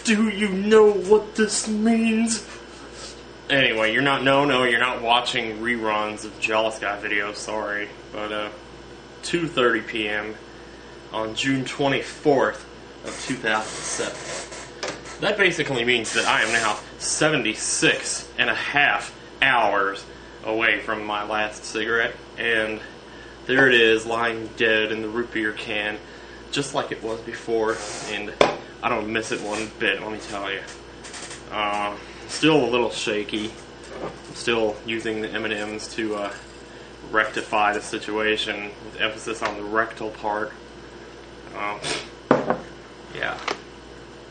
Do you know what this means? Anyway, you're not watching reruns of Jealous Guy videos, sorry. But, 2:30 p.m. on June 24th of 2007. That basically means that I am now 76 and a half hours away from my last cigarette, and there it is, lying dead in the root beer can, just like it was before, and I don't miss it one bit, let me tell you. Still a little shaky. I'm still using the M&Ms to rectify the situation, with emphasis on the rectal part. Yeah.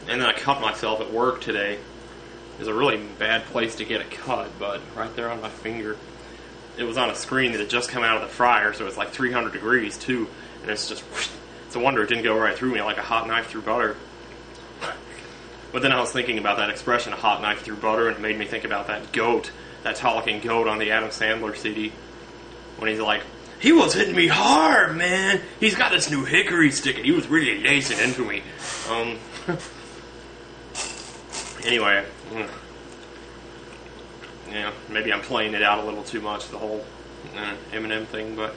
And then I cut myself at work today. It was a really bad place to get a cut, but right there on my finger. It was on a screen that had just come out of the fryer, so it's like 300 degrees too, and it's just, it's a wonder it didn't go right through me like a hot knife through butter. But then I was thinking about that expression, a hot knife through butter, and it made me think about that goat, that talking goat on the Adam Sandler CD, when he's like, he was hitting me hard, man. He's got this new hickory stick, and he was really lacing into me. Anyway, yeah, maybe I'm playing it out a little too much, the whole Eminem thing, but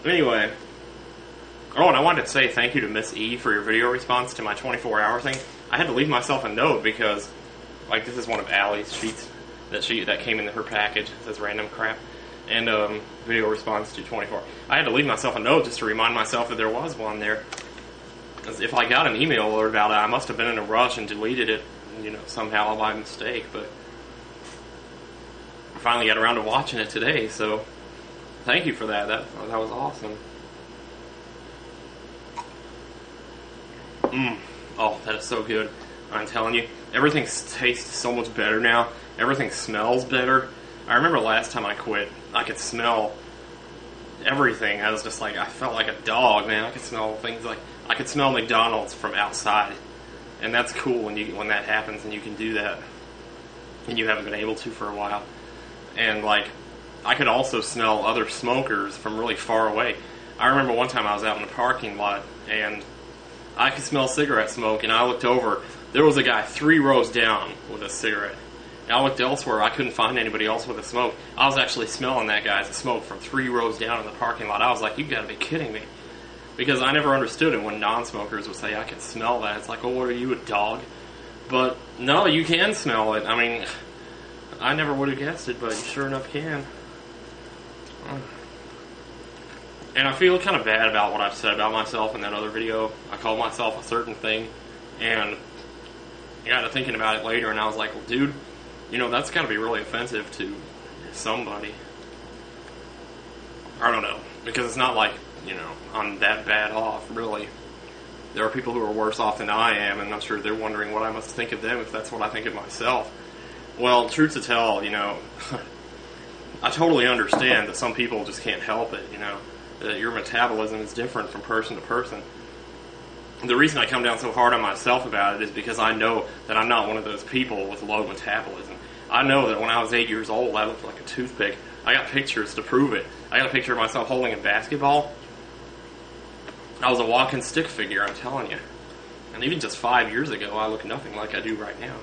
anyway. Oh, and I wanted to say thank you to Miss E for your video response to my 24-hour thing. I had to leave myself a note because, like, this is one of Allie's sheets that came in her package. It says random crap. And video response to 24. I had to leave myself a note just to remind myself that there was one there. Because if I got an email alert about it, I must have been in a rush and deleted it, somehow by mistake. But I finally got around to watching it today, so thank you for that. That was awesome. Oh, that is so good. I'm telling you, everything tastes so much better now. Everything smells better. I remember last time I quit, I could smell everything. I was just like, I felt like a dog, man. I could smell things like, I could smell McDonald's from outside. And that's cool when that happens and you can do that. And you haven't been able to for a while. And like, I could also smell other smokers from really far away. I remember one time I was out in the parking lot and I could smell cigarette smoke, and I looked over. There was a guy 3 rows down with a cigarette. And I looked elsewhere. I couldn't find anybody else with a smoke. I was actually smelling that guy's smoke from 3 rows down in the parking lot. I was like, you gotta be kidding me. Because I never understood it when non-smokers would say, I can smell that. It's like, oh, what are you, a dog? But no, you can smell it. I mean, I never would have guessed it, but you sure enough can. And I feel kind of bad about what I've said about myself in that other video. I called myself a certain thing, and I got to thinking about it later, and I was like, well, dude, that's got to be really offensive to somebody. I don't know, because it's not like, I'm that bad off, really. There are people who are worse off than I am, and I'm sure they're wondering what I must think of them if that's what I think of myself. Well, truth to tell, I totally understand that some people just can't help it, that your metabolism is different from person to person. The reason I come down so hard on myself about it is because I know that I'm not one of those people with low metabolism. I know that when I was 8 years old, I looked like a toothpick. I got pictures to prove it. I got a picture of myself holding a basketball. I was a walking stick figure, I'm telling you. And even just 5 years ago, I look nothing like I do right now.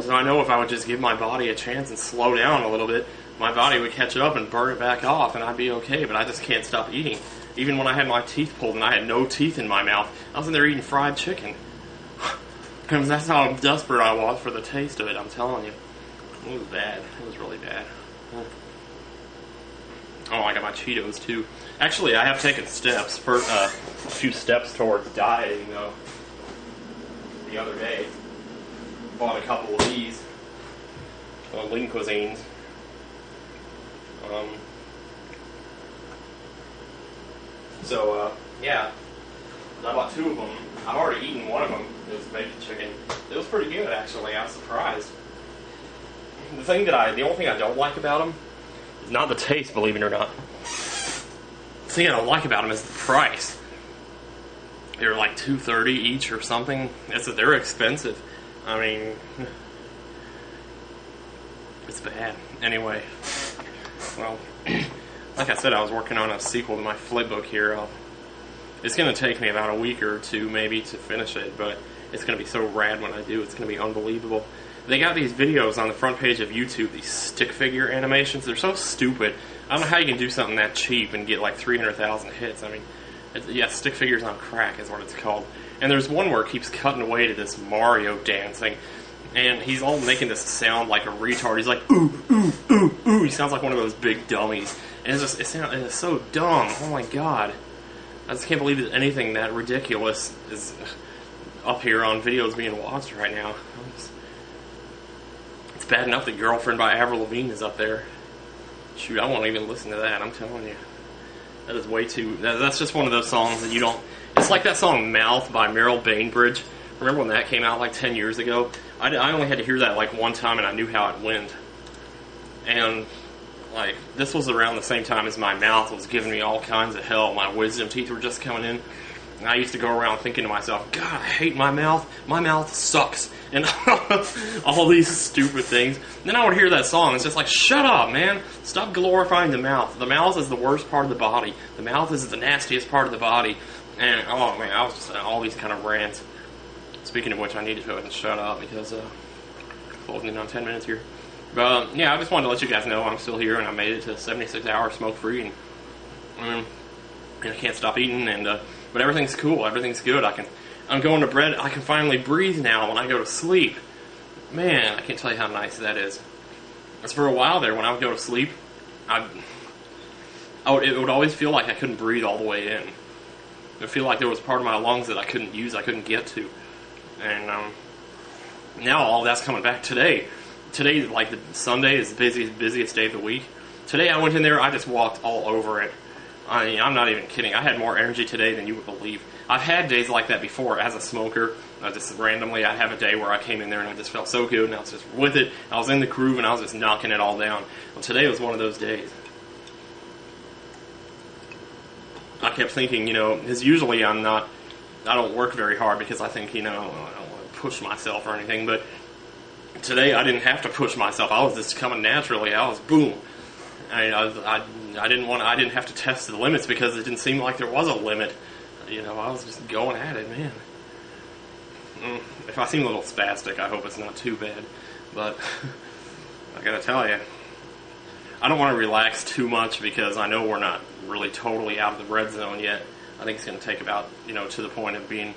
So I know if I would just give my body a chance and slow down a little bit, my body would catch up and burn it back off, and I'd be okay, but I just can't stop eating. Even when I had my teeth pulled and I had no teeth in my mouth, I was in there eating fried chicken. Because that's how desperate I was for the taste of it, I'm telling you. It was bad. It was really bad. Oh, I got my Cheetos, too. Actually, I have taken steps, a few steps towards dieting, though. The other day, bought a couple of these. Lean Cuisines. Yeah, I bought 2 of them. I've already eaten one of them. It was baked chicken. It was pretty good, actually. I was surprised. The only thing I don't like about them is not the taste, believe it or not. The thing I don't like about them is the price. They're like $2.30 each or something. They're expensive. I mean, it's bad. Anyway, well, like I said, I was working on a sequel to my flip book here. It's going to take me about a week or two maybe to finish it, but it's going to be so rad when I do. It's going to be unbelievable. They got these videos on the front page of YouTube, these stick figure animations. They're so stupid. I don't know how you can do something that cheap and get like 300,000 hits. I mean, yeah, stick figures on crack is what it's called. And there's one where it keeps cutting away to this Mario dancing, and he's all making this sound like a retard. He's like, ooh, ooh, ooh, ooh. He sounds like one of those big dummies. And it's so dumb. Oh my god. I just can't believe that anything that ridiculous is up here on videos being watched right now. It's bad enough that Girlfriend by Avril Lavigne is up there. Shoot, I won't even listen to that, I'm telling you. That is way too... That's just one of those songs that you don't... It's like that song Mouth by Meryl Bainbridge. Remember when that came out like 10 years ago? I only had to hear that like one time and I knew how it went. And, like, this was around the same time as my mouth was giving me all kinds of hell. My wisdom teeth were just coming in. And I used to go around thinking to myself, God, I hate my mouth. My mouth sucks. And all these stupid things. And then I would hear that song. It's just like, shut up, man. Stop glorifying the mouth. The mouth is the worst part of the body. The mouth is the nastiest part of the body. And, oh, man, I was just all these kind of rants. Speaking of which, I need to go ahead and shut up because closing in on 10 minutes here. But, yeah, I just wanted to let you guys know I'm still here and I made it to 76 hours smoke-free. And I can't stop eating. But everything's cool. Everything's good. I'm going to bed. I can finally breathe now when I go to sleep. Man, I can't tell you how nice that is. Because for a while there, when I would go to sleep, it would always feel like I couldn't breathe all the way in. It would feel like there was part of my lungs that I couldn't use, I couldn't get to. And now all that's coming back today. Today, like the Sunday, is the busiest day of the week. Today I went in there, I just walked all over it. I mean, I'm not even kidding. I had more energy today than you would believe. I've had days like that before as a smoker. Just randomly, I'd have a day where I came in there and I just felt so good and I was just with it. I was in the groove and I was just knocking it all down. Well, today was one of those days. I kept thinking, because usually I don't work very hard because I think, I don't want to push myself or anything. But today I didn't have to push myself. I was just coming naturally. I was boom. I didn't have to test the limits because it didn't seem like there was a limit. I was just going at it, man. If I seem a little spastic, I hope it's not too bad. But I gotta tell you, I don't want to relax too much because I know we're not really totally out of the red zone yet. I think it's going to take about, to the point of being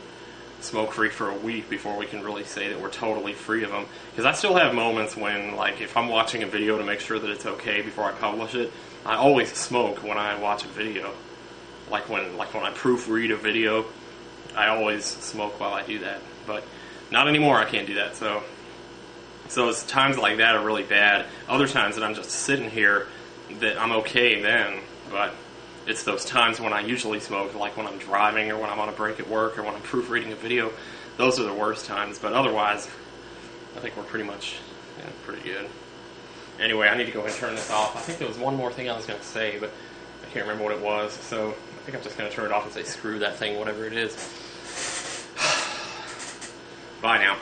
smoke-free for a week before we can really say that we're totally free of them. Because I still have moments when, like, if I'm watching a video to make sure that it's okay before I publish it, I always smoke when I watch a video. Like when I proofread a video, I always smoke while I do that. But not anymore, I can't do that. So it's times like that are really bad. Other times that I'm just sitting here that I'm okay then, but it's those times when I usually smoke, like when I'm driving or when I'm on a break at work or when I'm proofreading a video. Those are the worst times, but otherwise, I think we're pretty much pretty good. Anyway, I need to go ahead and turn this off. I think there was one more thing I was going to say, but I can't remember what it was, so I think I'm just going to turn it off and say screw that thing, whatever it is. Bye now.